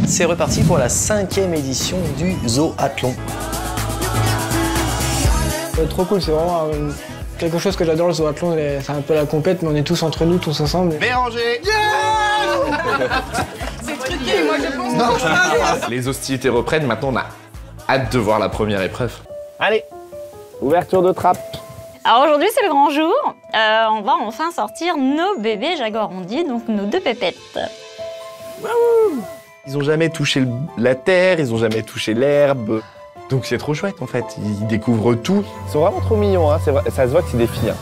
c'est reparti pour la 5e édition du Zoathlon. Trop cool, c'est vraiment quelque chose que j'adore, le Zoathlon. C'est un peu la compète, mais on est tous entre nous, tous ensemble. Béranger. C'est truqué, moi je pense. Les hostilités reprennent, maintenant on a hâte de voir la première épreuve. Allez, ouverture de trappe. Alors aujourd'hui c'est le grand jour, on va enfin sortir nos bébés jaguarondis, donc nos 2 pépettes. Ils ont jamais touché la terre, ils ont jamais touché l'herbe. Donc c'est trop chouette en fait, ils découvrent tout. Ils sont vraiment trop mignons, hein. Ça se voit que c'est des filles. Hein.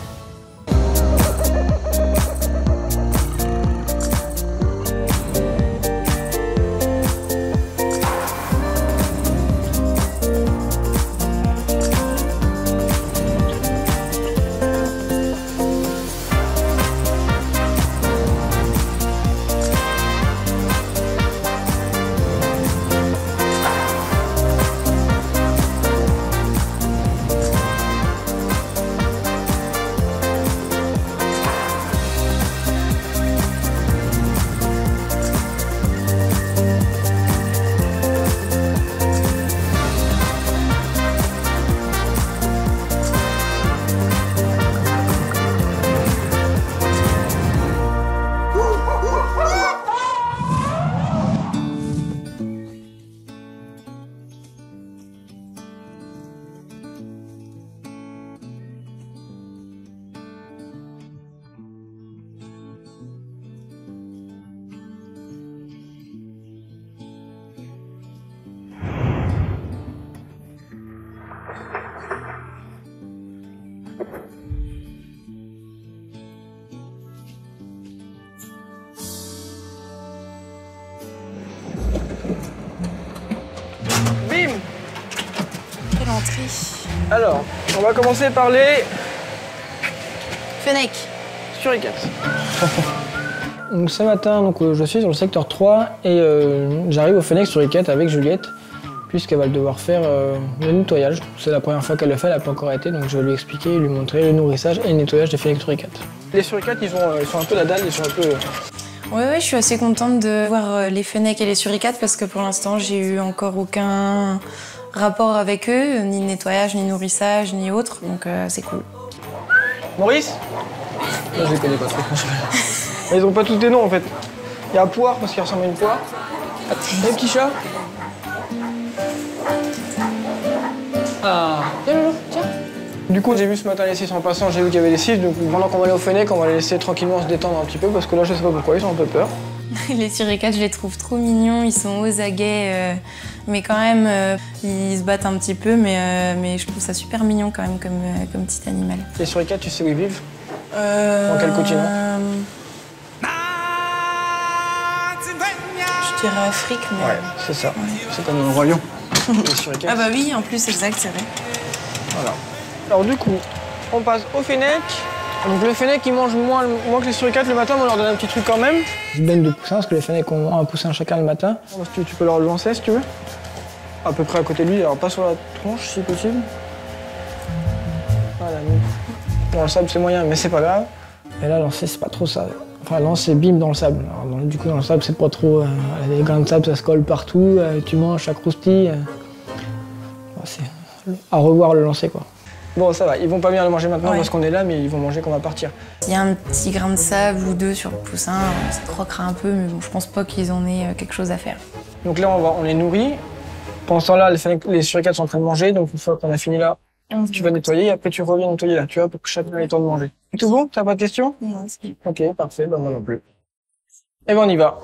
Bim! Quelle entrée. Alors, on va commencer par les Fennec. suricates. Donc ce matin, je suis sur le secteur 3 et j'arrive au Fennec suricate avec Juliette, puisqu'elle va devoir faire le nettoyage. C'est la première fois qu'elle le fait, elle n'a pas encore été, donc je vais lui expliquer, lui montrer le nourrissage et le nettoyage des Fennec suricates. Les suricates, ils sont un peu la dalle, ils sont un peu... Ouais, je suis assez contente de voir les fennecs et les suricates parce que pour l'instant, j'ai eu encore aucun rapport avec eux, ni nettoyage, ni nourrissage, ni autre, donc c'est cool. Maurice? Moi, je les connais pas trop, franchement. Ils ont pas tous des noms, en fait. Il y a Poire, parce qu'il ressemble à une poire. Et le petit chat? Ah. Tiens, Loulou, tiens. Du coup, j'ai vu ce matin les 6 en passant, j'ai vu qu'il y avait les 6, donc pendant qu'on va aller au Fennec, on va les laisser tranquillement se détendre un petit peu, parce que là, je sais pas pourquoi, ils ont un peu peur. Les suricates, je les trouve trop mignons, ils sont aux aguets, mais quand même, ils se battent un petit peu, mais je trouve ça super mignon quand même comme petit animal. Les suricates, tu sais où ils vivent? Dans quel continent? Je dirais Afrique, mais... Ouais, c'est ça. Ouais. C'est comme le roi lion. Les suricates. Ah bah oui, en plus, exact, c'est vrai. Voilà. Alors du coup, on passe au Fennec. Donc le Fennec, il mange moins que les suricates le matin, mais on leur donne un petit truc quand même. Une benne de poussins, parce que les Fennecs ont un poussin chacun le matin. Tu peux leur le lancer si tu veux. À peu près à côté de lui, alors pas sur la tronche si possible. Voilà. Dans le sable c'est moyen, mais c'est pas grave. Et là, lancer, c'est pas trop ça. Enfin, lancer bim dans le sable. Alors, du coup, dans le sable, c'est pas trop... les grains de sable, ça se colle partout. Tu manges, ça croustille. C'est à revoir le lancer, quoi. Bon, ça va, ils vont pas bien le manger maintenant parce qu'on est là, mais ils vont manger quand on va partir. Il y a un petit grain de sable ou deux sur le poussin, ça croquera un peu, mais bon, je pense pas qu'ils en aient quelque chose à faire. Donc là, on les nourrit. Pendant ce temps-là, les suricates sont en train de manger, donc une fois qu'on a fini là, tu vas nettoyer et après tu reviens nettoyer là, tu vois, pour que chacun ait le temps de manger. Tout bon? T'as pas de questions? Non. Ok, parfait, bah moi non plus. Et ben on y va.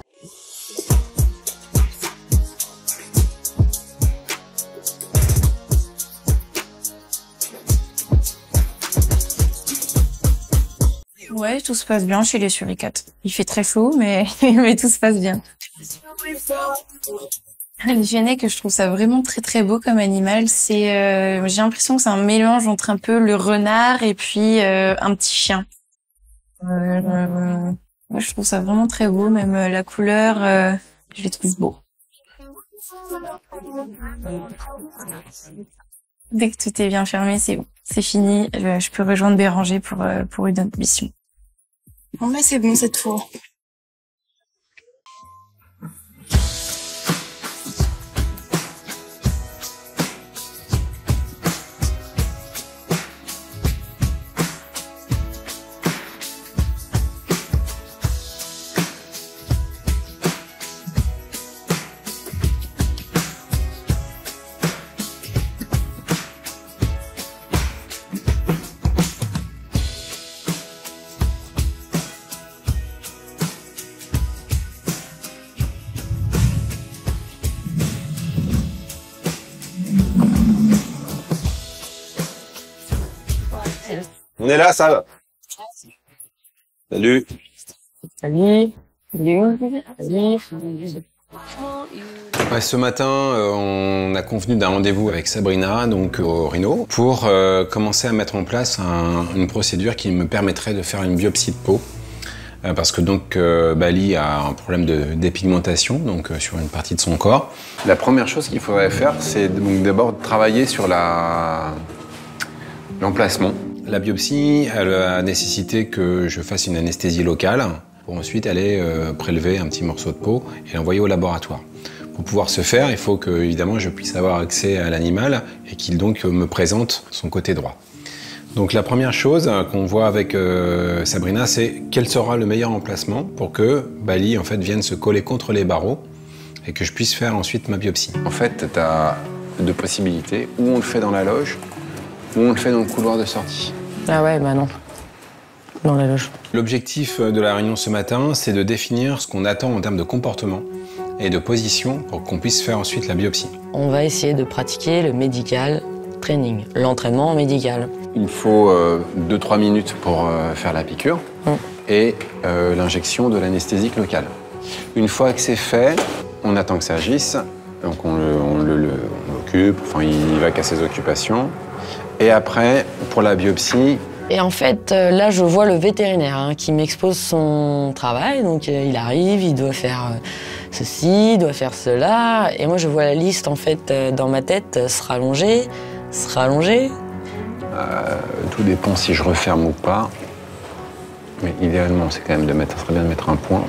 Ouais, tout se passe bien chez les suricates. Il fait très chaud, mais, mais tout se passe bien. Les fennecs, je trouve ça vraiment très très beau comme animal. C'est, j'ai l'impression que c'est un mélange entre un peu le renard et puis un petit chien. Moi, je trouve ça vraiment très beau, même la couleur, je les trouve beaux. Dès que tout est bien fermé, c'est bon, c'est fini. Je peux rejoindre Béranger pour une autre mission. Bon, mais c'est bon cette fois. On est là, ça va. Salut. Salut. Ouais, ce matin, on a convenu d'un rendez-vous avec Sabrina, donc au Rhino, pour commencer à mettre en place une procédure qui me permettrait de faire une biopsie de peau. Parce que donc Bali a un problème de dépigmentation donc sur une partie de son corps. La première chose qu'il faudrait faire, c'est d'abord travailler sur l'emplacement. La biopsie, elle a nécessité que je fasse une anesthésie locale pour ensuite aller prélever un petit morceau de peau et l'envoyer au laboratoire. Pour pouvoir se faire, il faut que évidemment je puisse avoir accès à l'animal et qu'il donc me présente son côté droit. Donc la première chose qu'on voit avec Sabrina, c'est quel sera le meilleur emplacement pour que Bali en fait vienne se coller contre les barreaux et que je puisse faire ensuite ma biopsie. En fait, tu as deux possibilités, ou on le fait dans la loge, ou on le fait dans le couloir de sortie. Ah ouais, bah non. Dans la loge. L'objectif de la réunion ce matin, c'est de définir ce qu'on attend en termes de comportement et de position pour qu'on puisse faire ensuite la biopsie. On va essayer de pratiquer le medical training, l'entraînement médical. Il faut 2-3 minutes pour faire la piqûre et l'injection de l'anesthésique locale. Une fois que c'est fait, on attend que ça agisse, donc on l'occupe, enfin il va qu'à ses occupations. Et après, pour la biopsie... Et en fait, là, je vois le vétérinaire qui m'expose son travail. Donc, il arrive, il doit faire ceci, il doit faire cela. Et moi, je vois la liste, en fait, dans ma tête, se rallonger. Tout dépend si je referme ou pas. Mais idéalement, c'est quand même ça serait bien de mettre un point.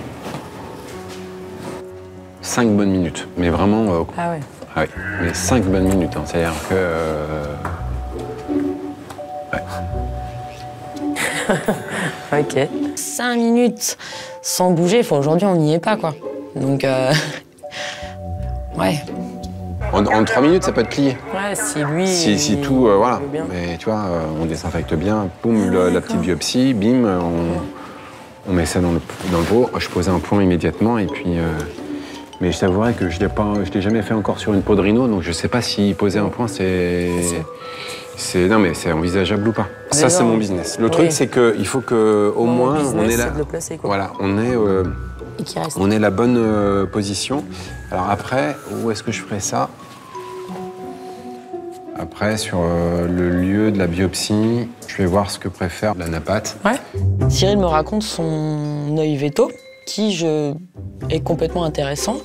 5 bonnes minutes, mais vraiment... Ah ouais. Ah oui, mais 5 bonnes minutes, hein. C'est-à-dire que... ouais. Ok. 5 minutes sans bouger, aujourd'hui, on n'y est pas, quoi. Donc, ouais. En 3 minutes, ça peut être plié. Ouais, si lui... Si tout, voilà. Mais tu vois, on désinfecte bien, boum, la petite biopsie, bim, on met ça dans le pot. Je posais un point immédiatement et puis... mais je t'avouerais que je l'ai jamais fait encore sur une peau de rhino, donc je sais pas si poser un point, non mais c'est envisageable ou pas. Ça, c'est mon business. Le truc, c'est qu'il faut qu'au moins, on est là. Voilà, on est la bonne position. Alors après, où est-ce que je ferai ça? Après, sur le lieu de la biopsie, je vais voir ce que préfère la napate. Ouais. Cyril me raconte son œil veto, qui est complètement intéressant.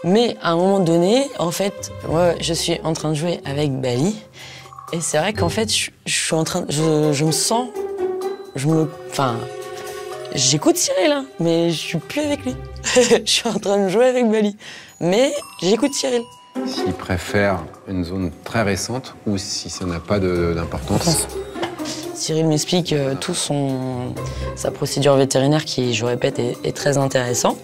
Mais à un moment donné, en fait, moi, je suis en train de jouer avec Bali. Et c'est vrai qu'en fait, je suis en train... Je me sens... Enfin... J'écoute Cyril, hein, mais je suis plus avec lui. Je suis en train de jouer avec Bali. Mais j'écoute Cyril. S'il préfère une zone très récente ou si ça n'a pas d'importance. Cyril m'explique sa procédure vétérinaire qui, je répète, est très intéressant.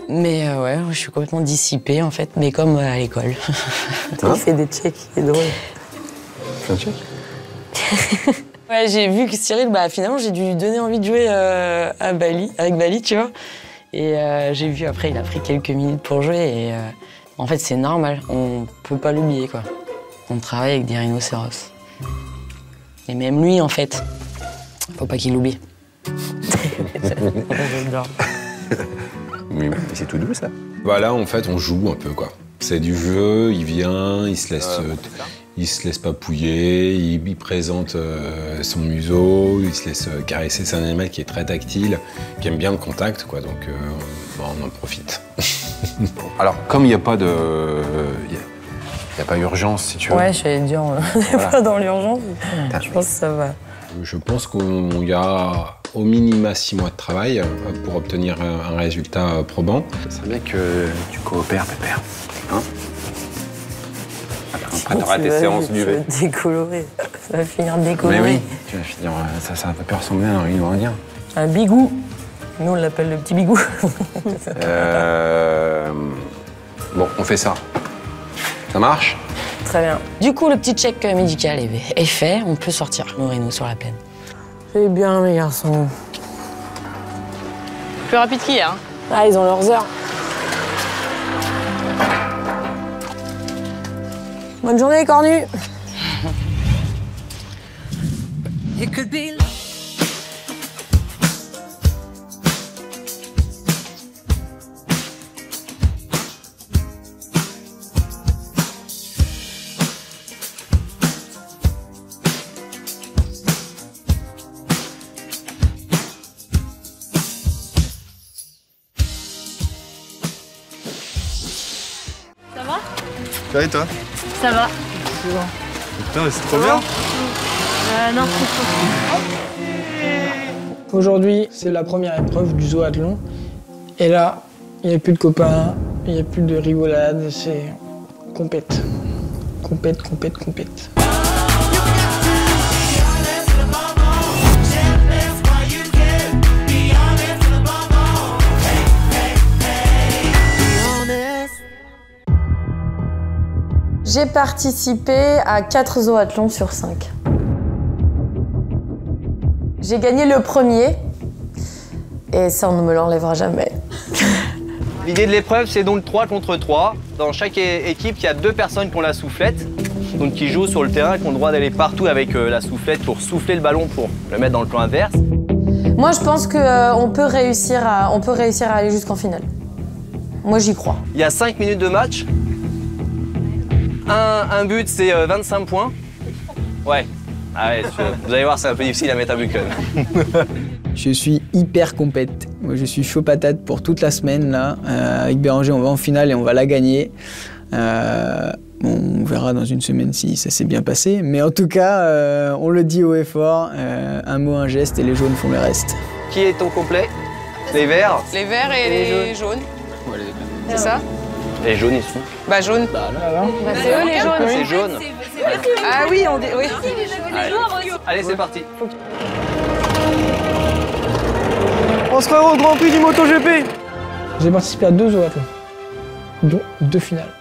Mais ouais, je suis complètement dissipée, en fait, mais comme à l'école. Il fait des checks, c'est drôle. Un check? Ouais, j'ai vu que Cyril, finalement, j'ai dû lui donner envie de jouer avec Bali, tu vois. Et j'ai vu après, il a pris quelques minutes pour jouer et en fait, c'est normal, on peut pas l'oublier, quoi. On travaille avec des rhinocéros. Et même lui, en fait, faut pas qu'il l'oublie. Mais c'est tout doux, ça. Voilà, en fait, on joue un peu, quoi. C'est du jeu, il vient, il se laisse papouiller, il présente son museau, il se laisse caresser. C'est un animal qui est très tactile, qui aime bien le contact, quoi, donc on en profite. Alors, comme il n'y a pas urgence, si tu veux. Ouais, j'allais dire, on n'est pas dans l'urgence. Je pense que ça va. Je pense qu'il y a au minima 6 mois de travail pour obtenir un résultat probant. Ça serait bien que tu coopères, Pépère. Hein? Après, tu auras tes séances du V. Décolorer. Ça va finir décoloré. Mais oui, tu vas finir. Ça peut ressembler à un rhino indien. Un bigou. Nous, on l'appelle le petit bigou. Bon, on fait ça. Ça marche? Très bien. Du coup, le petit check médical est fait. On peut sortir nos rhinos sur la plaine. C'est bien, mes garçons. Plus rapide qu'hier. Ah, ils ont leurs heures. Bonne journée, Cornu. Ça va et toi? Ça va. Putain, mais c'est trop bien. Non. Aujourd'hui, c'est la première épreuve du zoathlon. Et là, il n'y a plus de copains, il n'y a plus de rigolade, c'est compète. Compète. J'ai participé à 4 zoathlons sur 5. J'ai gagné le premier, et ça on ne me l'enlèvera jamais. L'idée de l'épreuve, c'est donc 3 contre 3. Dans chaque équipe, il y a 2 personnes qui ont la soufflette, donc qui jouent sur le terrain et qui ont le droit d'aller partout avec la soufflette pour souffler le ballon pour le mettre dans le camp adverse. Moi je pense qu'on peut réussir à aller jusqu'en finale. Moi j'y crois. Il y a 5 minutes de match. Un but, c'est 25 points. Ouais. Ah ouais, vous allez voir, c'est un peu difficile à mettre un but quand même. Je suis hyper compète. Moi, je suis chaud patate pour toute la semaine là. Avec Béranger, on va en finale et on va la gagner. Bon, on verra dans une semaine si ça s'est bien passé. Mais en tout cas, on le dit haut et fort. Un mot, un geste et les jaunes font le reste. Qui est au complet? Les verts? Les verts et les jaunes. Ouais, C'est ça? Les jaunes, ils sont. Bah jaune. Bah là. C'est eux les jaunes. C'est jaune. Ah oui, on dit oui. Allez, c'est parti. On se revoit au Grand Prix du MotoGP. J'ai participé à 2 zoathlons, dont 2 finales.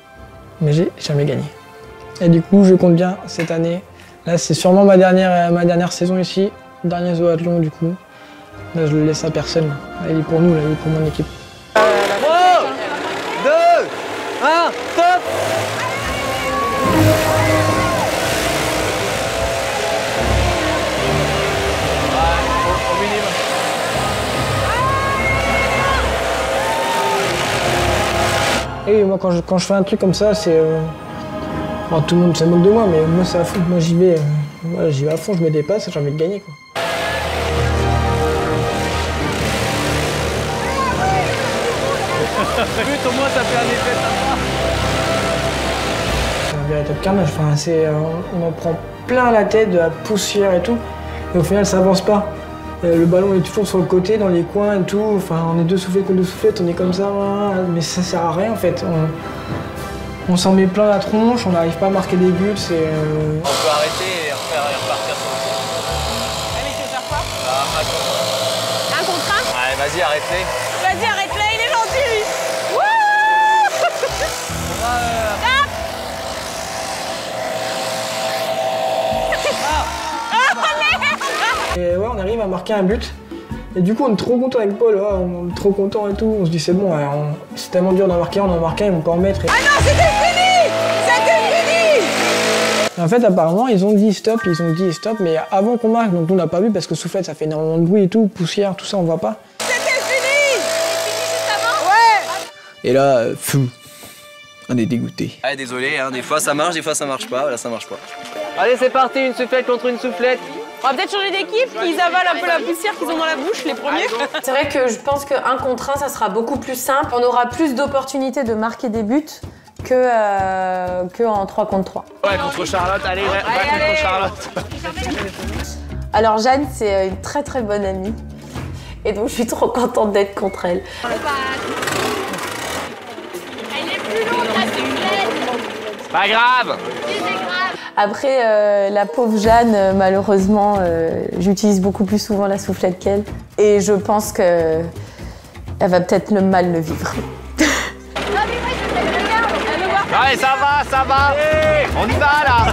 Mais j'ai jamais gagné. Et du coup, je compte bien cette année. Là, c'est sûrement ma dernière saison ici. Dernier zoathlon, du coup. Là, je le laisse à personne. Là, il est pour nous, là, il est pour mon équipe. 3, 2, 1, top! Et moi, quand je fais un truc comme ça, c'est... Bon, tout le monde se moque de moi, mais moi, c'est à fond. Moi, j'y vais à fond, je me dépasse, j'ai envie de gagner, quoi. Au moins, ça fait un effet sympa. C'est un véritable carnage. Enfin, on en prend plein la tête, de la poussière et tout. Et au final, ça avance pas. Le ballon est toujours sur le côté, dans les coins et tout. Enfin, on est 2 soufflettes contre 2 soufflettes, on est comme ça. Mais ça sert à rien, en fait. On s'en met plein la tronche, on n'arrive pas à marquer des buts. On peut arrêter et repartir sur le terrain. Allez, tu veux faire quoi? Un contre 1. Un contre 1? Allez, vas-y, arrête-les. Vas-y, arrête-le, il est gentil lui. Wouh! Et ouais, on arrive à marquer un but. Et du coup, on est trop content avec Paul, on est trop content et tout. On se dit, c'est bon, c'est tellement dur d'en marquer, on en marque un, ils vont pas en mettre. Ah non, c'était fini! C'était fini! Et en fait, apparemment, ils ont dit stop, mais avant qu'on marque, donc nous, on n'a pas vu parce que soufflette, ça fait énormément de bruit et tout, poussière, tout ça, on voit pas. C'était fini! Juste avant? Ouais! Et là, fou, on est dégoûté. Allez, désolé, hein, des fois ça marche, des fois ça marche pas. Là, ça marche pas. Allez, c'est parti, une soufflette contre une soufflette. On va peut-être changer d'équipe, qu'ils avalent un peu la poussière qu'ils ont dans la bouche, les premiers. C'est vrai que je pense qu'un contre 1, ça sera beaucoup plus simple. On aura plus d'opportunités de marquer des buts que en 3 contre 3. Ouais, contre Charlotte, allez, va contre Charlotte. Alors Jeanne, c'est une très très bonne amie. Et donc je suis trop contente d'être contre elle. Elle est plus lourde, la soufflette. Pas grave. Après, la pauvre Jeanne, malheureusement, j'utilise beaucoup plus souvent la soufflette qu'elle. Et je pense qu'elle va peut-être mal le vivre. Allez, ça va. On y va, là.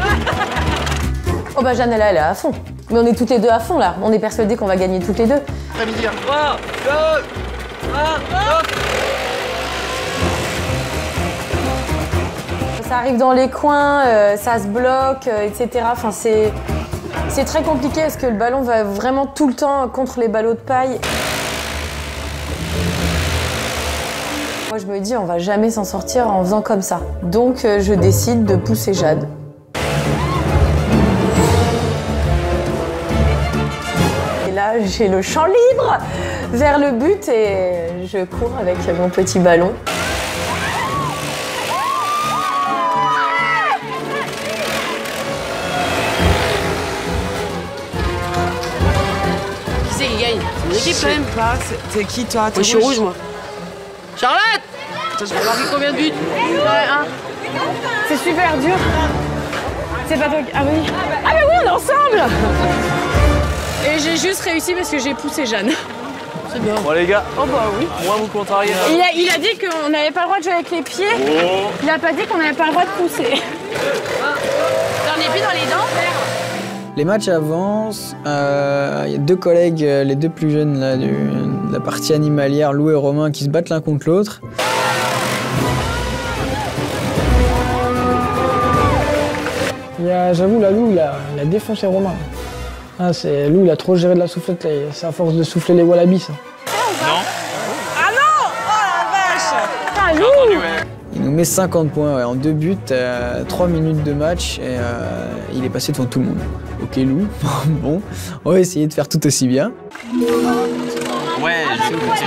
Oh bah Jeanne, elle est à fond. Mais on est toutes les deux à fond, là. On est persuadés qu'on va gagner toutes les deux. 3, 2, 1, top. Ça arrive dans les coins, ça se bloque, etc. Enfin, c'est C'est très compliqué parce que le ballon va vraiment tout le temps contre les ballots de paille. Moi, je me dis, on va jamais s'en sortir en faisant comme ça. Donc, je décide de pousser Jade. Et là, j'ai le champ libre vers le but et je cours avec mon petit ballon. Qui c'est qui gagne? C'est une équipe quand même. Pas. T'es qui toi? Moi je suis rouge moi. Charlotte! Tu vas marquer combien de buts? Ouais, un. C'est super dur. C'est pas toi qui... Ah oui. Ah mais oui, on est ensemble! Et j'ai juste réussi parce que j'ai poussé Jeanne. C'est bien. Bon les gars, Oh bah oui. moi vous contrariez. Il a dit qu'on n'avait pas le droit de jouer avec les pieds. Oh. Il a pas dit qu'on n'avait pas le droit de pousser. T'en es plus dans les dents? Les matchs avancent. Il y a deux collègues, les deux plus jeunes là, de la partie animalière, Lou et Romain, qui se battent l'un contre l'autre. J'avoue, là, Lou, il a défoncé Romain. Ah, Lou, il a trop géré de la soufflette, là. C'est à force de souffler les wallabies, ça. Ah non! Oh la vache! Ah, Lou! Il nous met 50 points en 2 buts, 3 minutes de match, et il est passé devant tout le monde. Ok Lou, bon, on va essayer de faire tout aussi bien. Ouais, j'ai écouté.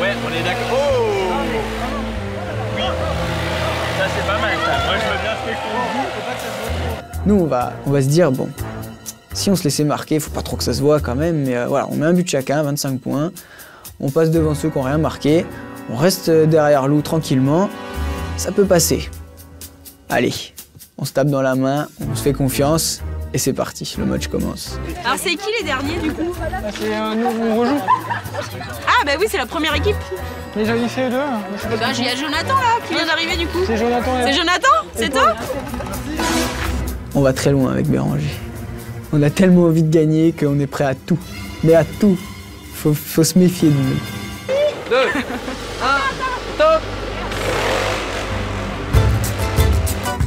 Ouais, on est d'accord. Oh! Oui. Ça c'est pas mal ça. Moi je veux bien ce que je Nous on va se dire, bon, si on se laissait marquer, faut pas trop que ça se voit quand même, mais voilà, on met un but chacun, 25 points, on passe devant ceux qui n'ont rien marqué, on reste derrière Lou tranquillement, ça peut passer. Allez, on se tape dans la main, on se fait confiance, et c'est parti, le match commence. Alors c'est qui les derniers du coup? On rejoue. Ah bah oui, c'est la première équipe. Les j'ai fait deux. Bah il y a Jonathan là qui vient d'arriver du coup. C'est Jonathan. C'est Jonathan? C'est toi? On va très loin avec Béranger. On a tellement envie de gagner qu'on est prêt à tout. Mais à tout. Faut se méfier de nous. 2, 1, top!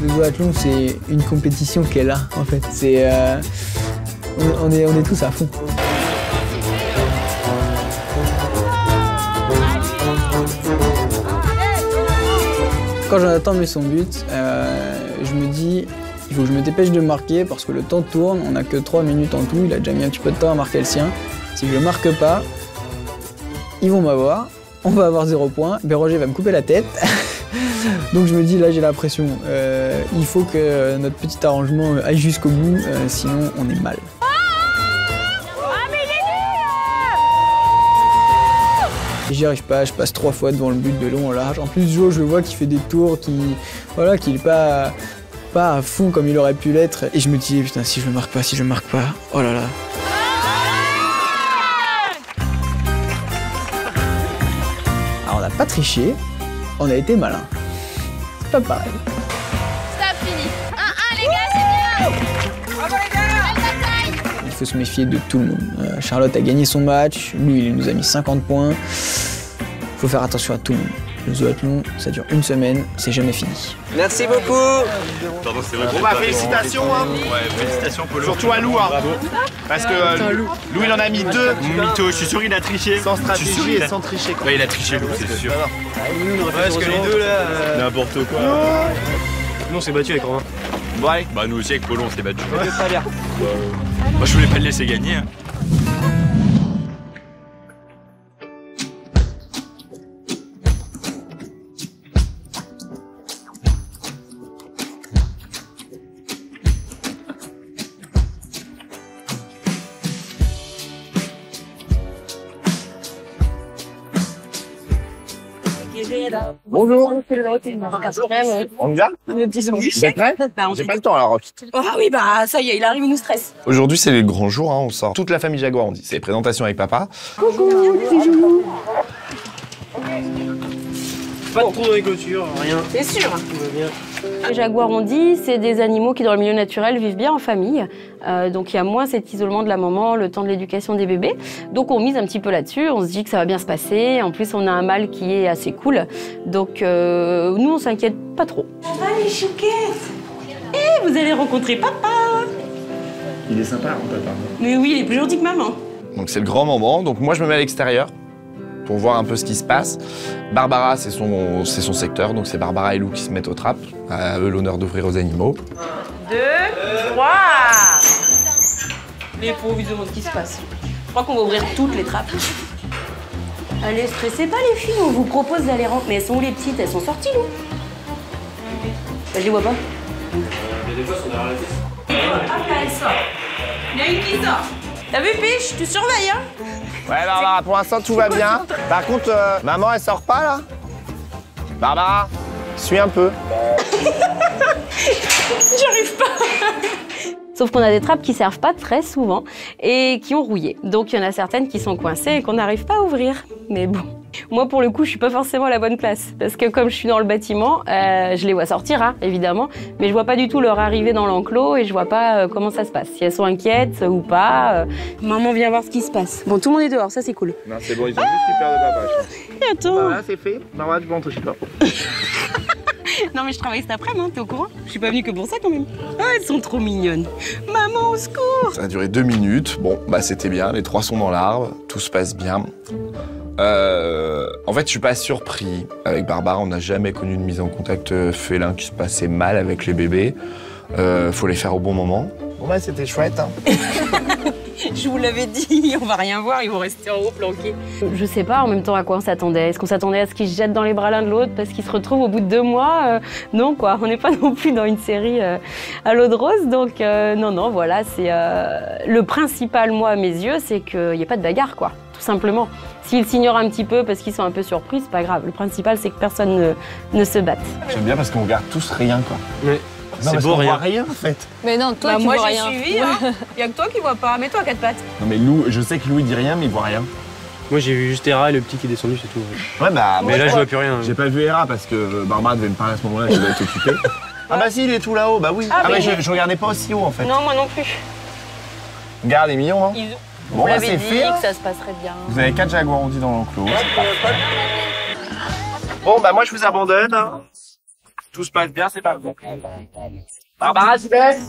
Le duathlon, c'est une compétition qui est là, en fait. C'est, on est tous à fond. Quand Jonathan met son but, je me dis, il faut que je me dépêche de marquer parce que le temps tourne, on n'a que 3 minutes en tout, il a déjà mis un petit peu de temps à marquer le sien. Si je le marque pas, ils vont m'avoir, on va avoir 0 point, Béranger va me couper la tête. Donc je me dis, là j'ai la pression, il faut que notre petit arrangement aille jusqu'au bout, sinon on est mal. J'y arrive pas, je passe 3 fois devant le but de long en large. En plus Jo, je le vois qu'il fait des tours, qu'il est pas à fond comme il aurait pu l'être. Et je me dis, putain, si je le marque pas, oh là là. Alors on n'a pas triché, on a été malin. C'est pas pareil. Stop, fini. 1-1 les gars, c'est bien. Bravo les gars! Il faut se méfier de tout le monde. Charlotte a gagné son match, lui il nous a mis 50 points. Il faut faire attention à tout le monde. Le duathlon, ça dure 1 semaine, c'est jamais fini. Merci beaucoup! Pardon, c'est vrai. Bon bah félicitations hein. Ouais, félicitations Polo. Surtout à Lou hein. Parce que Lou il en a mis 2. Mytho, je suis sûr il a triché. Sans stratégie et sans tricher quoi. Ouais, il a triché Lou, c'est sûr. Ouais, parce que les deux là. N'importe quoi. Nous on s'est battu avec Romain. Bon allez. Bah nous aussi avec Polo on s'est battus. Très bien. Moi je voulais pas le laisser gagner. Hein. Bonjour. On y va? Le petit sandwich. Vous êtes prêts? J'ai pas le temps alors. Ah oui, bah ça y est, il arrive, il nous stresse. Aujourd'hui, c'est les grands jours, hein, on sort toute la famille Jaguar, on dit. C'est les présentations avec papa. Coucou, petit joujou. Pas de trou dans les clôtures, rien. C'est sûr. Tout va bien. Les jaguars ondits, c'est des animaux qui, dans le milieu naturel, vivent bien en famille. Donc il y a moins cet isolement de la maman, le temps de l'éducation des bébés. Donc on mise un petit peu là-dessus, on se dit que ça va bien se passer. En plus, on a un mâle qui est assez cool. Donc nous, on s'inquiète pas trop. Ça va les chouquettes? Eh, vous allez rencontrer papa! Il est sympa, hein, papa. Mais oui, il est plus gentil que maman. Donc c'est le grand moment. Donc moi, je me mets à l'extérieur pour voir un peu ce qui se passe. Barbara, c'est son secteur. Donc c'est Barbara et Lou qui se mettent aux trappes. À eux l'honneur d'ouvrir aux animaux. 2, 3. Les pauvres, ils demandent ce qui se passe. Je crois qu'on va ouvrir toutes les trappes. Allez, stressez pas les filles, on vous propose d'aller rentrer. Mais elles sont où les petites? Elles sont sorties, Lou? Bah, je les vois pas. Mais des fois, elles sont derrière la tête. Ah, là, elle sort. Il y en a une qui sort. T'as vu, Piche? Tu surveilles, hein? Ouais, Barbara, pour l'instant, tout va bien. Par contre, maman, elle sort pas, là? Barbara, suis un peu. J'arrive pas. Sauf qu'on a des trappes qui servent pas très souvent et qui ont rouillé. Donc il y en a certaines qui sont coincées et qu'on n'arrive pas à ouvrir. Mais bon, moi pour le coup, je suis pas forcément à la bonne place. Parce que comme je suis dans le bâtiment, je les vois sortir, hein, évidemment. Mais je vois pas du tout leur arrivée dans l'enclos et je vois pas comment ça se passe. Si elles sont inquiètes ou pas. Maman vient voir ce qui se passe. Bon, tout le monde est dehors, ça c'est cool. Non, c'est bon, ils ont juste eu peur de papa, je pense. Et attends. Voilà, c'est fait. Barbara, tu peux rentrer chez toi. Non mais je travaille cet après-midi, hein, t'es au courant? Je suis pas venue que pour ça quand même. Ah, elles sont trop mignonnes. Maman, au secours! Ça a duré 2 minutes. Bon, bah c'était bien. Les 3 sont dans l'arbre. Tout se passe bien. En fait, je suis pas surpris. Avec Barbara, on n'a jamais connu une mise en contact félin qui se passait mal avec les bébés. Faut les faire au bon moment. Bon bah c'était chouette. Hein. Je vous l'avais dit, on va rien voir, ils vont rester en haut planqués. Je sais pas en même temps à quoi on s'attendait. Est-ce qu'on s'attendait à ce qu'ils se jettent dans les bras l'un de l'autre parce qu'ils se retrouvent au bout de 2 mois? Non quoi, on n'est pas non plus dans une série à l'eau de rose. Donc non, voilà, c'est le principal, moi, à mes yeux, c'est qu'il n'y ait pas de bagarre, quoi, tout simplement. S'ils s'ignorent un petit peu parce qu'ils sont un peu surpris, c'est pas grave. Le principal, c'est que personne ne se batte. J'aime bien parce qu'on regarde tous rien, quoi. Ouais. C'est beau, rien en fait. Mais non, toi, tu moi vois j'ai rien. suivi, hein. Y a que toi qui vois pas. Mets-toi à 4 pattes. Non mais Lou, je sais que Lou il dit rien mais il voit rien. Moi j'ai vu juste Hera et le petit qui est descendu, c'est tout. Ouais bah. Mais là je vois plus rien. J'ai pas vu Hera parce que Barbara devait me parler à ce moment-là, je devais être occupée. Ah bah si, il est tout là-haut, bah oui. Ah mais je regardais pas aussi haut en fait. Non, moi non plus. Regarde, il est mignon, non? Bon, bah c'est fait. Que ça se passerait bien. Vous avez 4 jaguars ondits dans l'enclos. Bon bah moi je vous abandonne. Hein. Tout se passe bien, c'est pas bon. Barbara, tu baisses?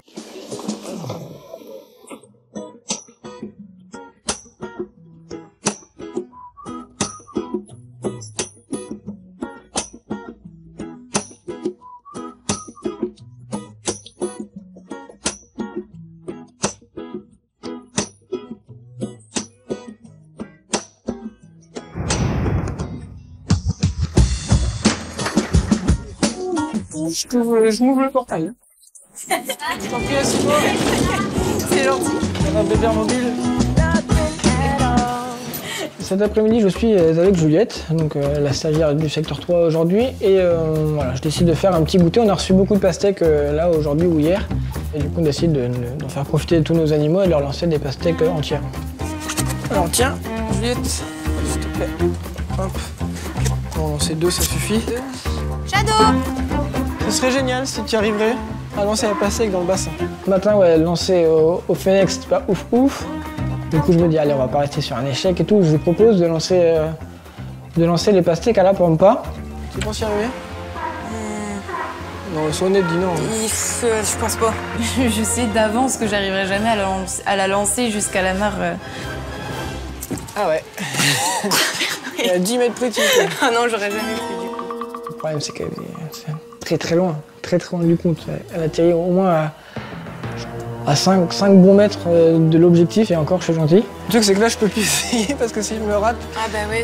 Je m'ouvre le portail. C'est gentil. Un bébé mobile. Cet après-midi, je suis avec Juliette, donc la stagiaire du secteur 3 aujourd'hui, et voilà, je décide de faire un petit goûter. On a reçu beaucoup de pastèques là aujourd'hui ou hier, et du coup on décide d'en faire profiter de tous nos animaux et de leur lancer des pastèques entières. Alors tiens, Juliette, s'il te plaît. Hop. On va en lancer 2, ça suffit. Shadow! Ce serait génial si tu arriverais à lancer la pastèque dans le bassin. Ce matin, ouais, lancer au Phoenix, c'est pas ouf. Du coup, je me dis, allez, on va pas rester sur un échec et tout. Je lui propose de lancer les pastèques à la pampa. Tu penses y arriver? Non, sois honnête, dis non. Je pense pas. Je sais d'avance que j'arriverai jamais à la lancer jusqu'à la mare. Ah ouais. Il y a 10 mètres près de Ah non, j'aurais jamais fait du coup. Le problème, c'est qu'elle est très loin du compte. Elle atterrit au moins à 5 bons mètres de l'objectif et encore, je suis gentil. Le truc, c'est que là, je peux plus essayer parce que si je me rate,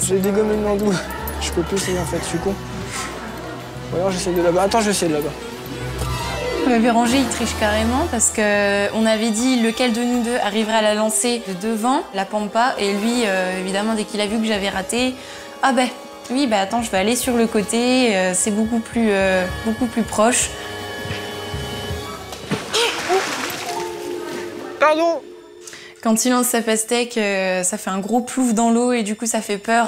je vais dégommer le landau. Je peux plus essayer en fait, je suis con. Ou alors j'essaie de là-bas. Attends, je vais essayer de là-bas. Béranger, il triche carrément parce qu'on avait dit lequel de nous deux arriverait à la lancer de devant, la pampa, et lui, évidemment, dès qu'il a vu que j'avais raté, ah ben, oui, bah attends, je vais aller sur le côté, c'est beaucoup plus proche. Pardon! Quand il lance sa pastèque, ça fait un gros plouf dans l'eau et du coup ça fait peur.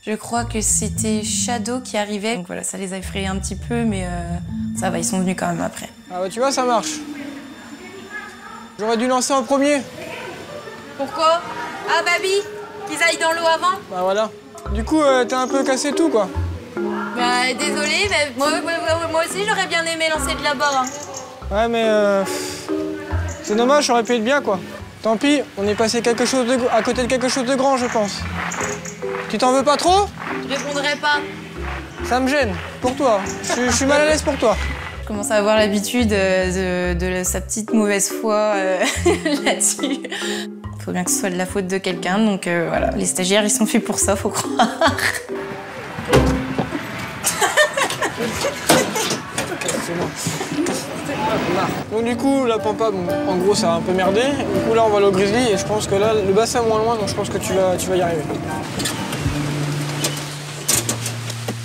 Je crois que c'était Shadow qui arrivait. Donc voilà, ça les a effrayés un petit peu, mais Ça va, ils sont venus quand même après. Ah bah tu vois, ça marche. J'aurais dû lancer en premier. Pourquoi? Ah Baby, qu'ils aillent dans l'eau avant? Bah voilà. Du coup, t'as un peu cassé tout, quoi. Bah désolé, mais moi aussi j'aurais bien aimé lancer de là-bas. Hein. Ouais, mais c'est dommage, ça aurait pu être bien, quoi. Tant pis, on est passé à côté de quelque chose de grand, je pense. Tu t'en veux pas trop? Je répondrai pas. Ça me gêne, pour toi. Je suis mal à l'aise pour toi. Je commence à avoir l'habitude de sa petite mauvaise foi là-dessus. Faut bien que ce soit de la faute de quelqu'un, donc voilà, les stagiaires ils sont faits pour ça, faut croire. Donc du coup, la pampa, bon, en gros, ça a un peu merdé. Du coup, là, on va aller au grizzly et je pense que là, le bassin est moins loin, donc je pense que tu vas y arriver.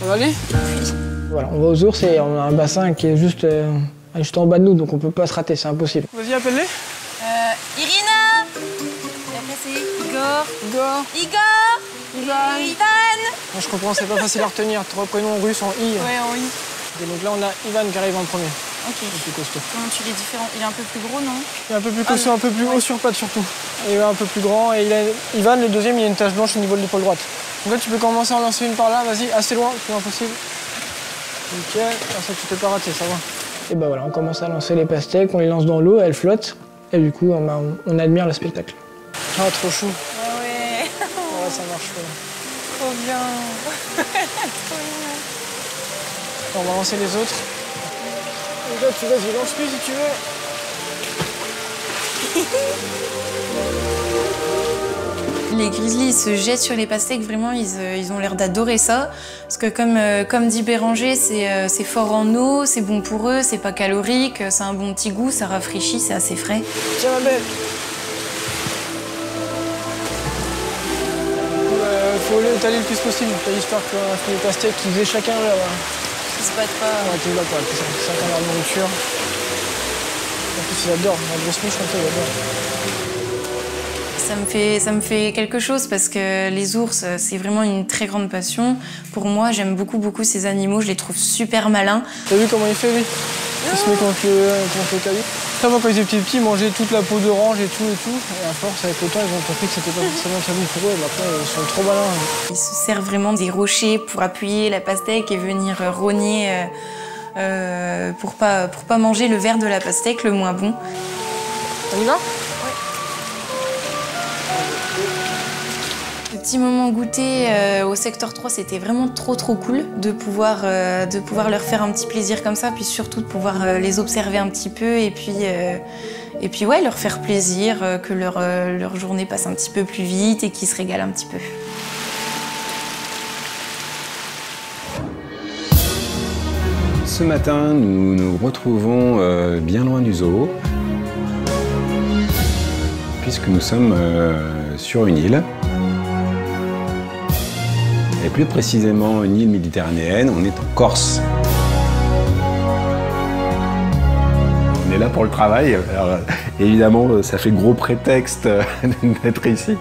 Ça va aller? Oui. Voilà, on va aux ours et on a un bassin qui est juste en bas de nous, donc on peut pas se rater, c'est impossible. Vas-y, appelle-les. Irina. Et après, c'est Igor. Ivan. Moi, je comprends, c'est pas facile à retenir. Trois prénoms russes en I. Ouais, en I. Et donc là, on a Ivan qui arrive en premier. Ok. Il est plus costaud. Comment tu les différents? Il est un peu plus gros, non? Il est un peu plus costaud, un peu plus haut sur pattes surtout. Et un peu plus grand. Et Ivan, le deuxième, il a une tache blanche au niveau de l'épaule droite. Donc là, tu peux commencer à en lancer une par là. Vas-y, assez loin, le plus loin possible. Nickel. Comme ça, tu t'es pas raté, ça va. Et bah voilà, on commence à lancer les pastèques, on les lance dans l'eau, elles flottent. Et du coup, on admire le spectacle. Ah, trop chou. Ah ouais. Ouais, ça marche. Ouais. Trop bien. Trop bien. On va lancer les autres. Et là, vas-y, lance-lui si tu veux. Les grizzlies, ils se jettent sur les pastèques, vraiment, ils ont l'air d'adorer ça. Parce que comme dit Béranger, c'est fort en eau, c'est bon pour eux, c'est pas calorique, c'est un bon petit goût, ça rafraîchit, c'est assez frais. Tiens, ma belle. Faut l'étaler le plus possible, histoire que les pastèques, qu'ils aient chacun leur... Ils se battent pas. Ouais, qu'ils se battent pas, chacun leur nourriture. En plus, ils adorent, la grosse mouche comme ça, ils adorent. Ça me fait quelque chose parce que les ours, c'est vraiment une très grande passion. Pour moi, j'aime beaucoup ces animaux, je les trouve super malins. T'as vu comment il fait, lui? Il se met contre le caillou. Ça, moi, quand ils étaient petits, ils mangeaient toute la peau d'orange et tout. Et à force, avec le temps, ils ont compris que c'était pas forcément très bon pour eux. Mais après, ils sont trop malins. Ils se servent vraiment des rochers pour appuyer la pastèque et venir rogner pour pas manger le verre de la pastèque, le moins bon. On y va? Le petit moment goûter au secteur 3, c'était vraiment trop cool de pouvoir leur faire un petit plaisir comme ça, puis surtout de pouvoir les observer un petit peu et puis ouais, leur faire plaisir, que leur journée passe un petit peu plus vite et qu'ils se régalent un petit peu. Ce matin, nous nous retrouvons bien loin du zoo, puisque nous sommes sur une île. Et plus précisément une île méditerranéenne, on est en Corse. On est là pour le travail, alors, évidemment ça fait gros prétexte d'être ici.